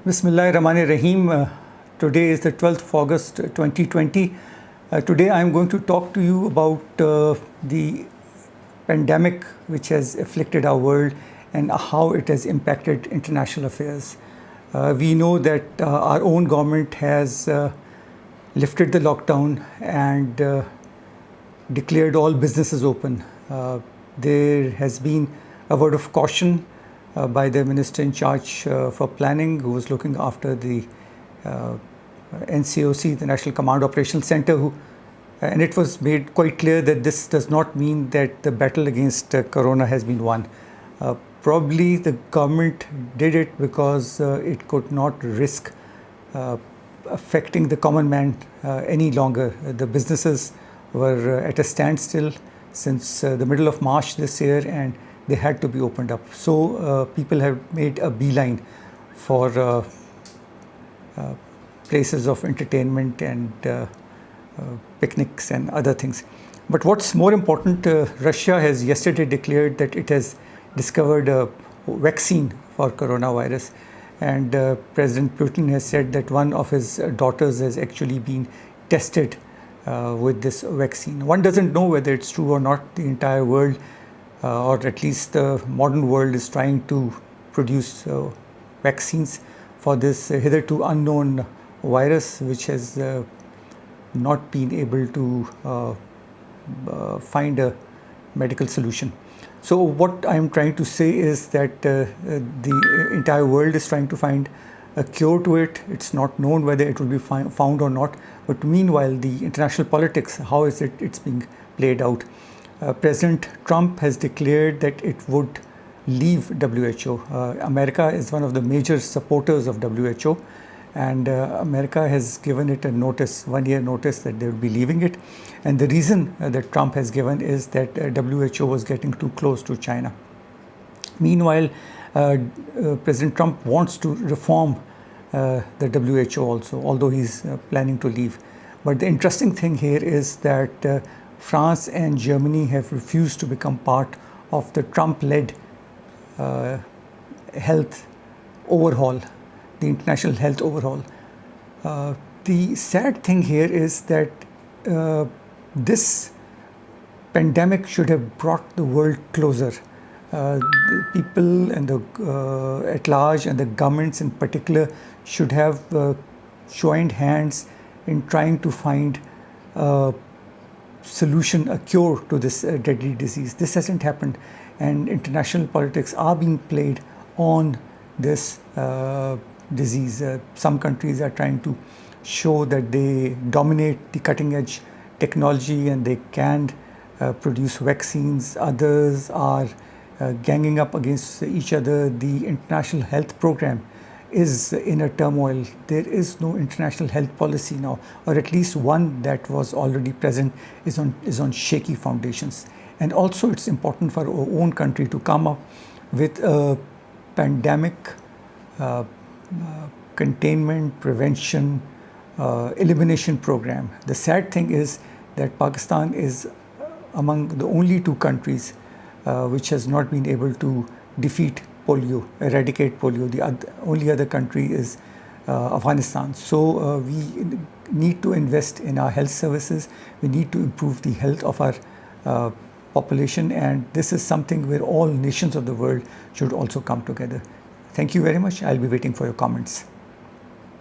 Bismillahirrahmanirrahim. Today is the 12th of August 2020. Today I am going to talk to you about the pandemic which has afflicted our world and how it has impacted international affairs. We know that our own government has lifted the lockdown and declared all businesses open. There has been a word of caution by the minister in charge for planning, who was looking after the NCOC, the National Command Operational Center, and it was made quite clear that this does not mean that the battle against corona has been won. Probably the government did it because it could not risk affecting the common man any longer. The businesses were at a standstill since the middle of March this year, and they had to be opened up. So people have made a beeline for places of entertainment and picnics and other things. But what's more important, Russia has yesterday declared that it has discovered a vaccine for coronavirus, and President Putin has said that one of his daughters has actually been tested with this vaccine. One doesn't know whether it's true or not. The entire world, or at least the modern world, is trying to produce vaccines for this hitherto unknown virus, which has not been able to find a medical solution. So what I'm trying to say is that the entire world is trying to find a cure to it. It's not known whether it will be found or not. But meanwhile, the international politics, how is it's being played out? President Trump has declared that it would leave WHO. America is one of the major supporters of WHO, and America has given it a notice, 1 year notice, that they will be leaving it. And the reason that Trump has given is that WHO was getting too close to China. Meanwhile, President Trump wants to reform the WHO also, although he's planning to leave. But the interesting thing here is that France and Germany have refused to become part of the Trump-led health overhaul, the international health overhaul. The sad thing here is that this pandemic should have brought the world closer. The people and at large, and the governments in particular, should have joined hands in trying to find a solution, a cure to this deadly disease. This hasn't happened, and international politics are being played on this disease. Some countries are trying to show that they dominate the cutting edge technology and they can produce vaccines. Others are ganging up against each other. The international health program is in a turmoil. There is no international health policy now, or at least one that was already present is on shaky foundations. And also it's important for our own country to come up with a pandemic containment, prevention, elimination program. The sad thing is that Pakistan is among the only two countries which has not been able to defeat polio, eradicate polio. The only other country is Afghanistan. So we need to invest in our health services. We need to improve the health of our population, and this is something where all nations of the world should also come together. Thank you very much. I'll be waiting for your comments.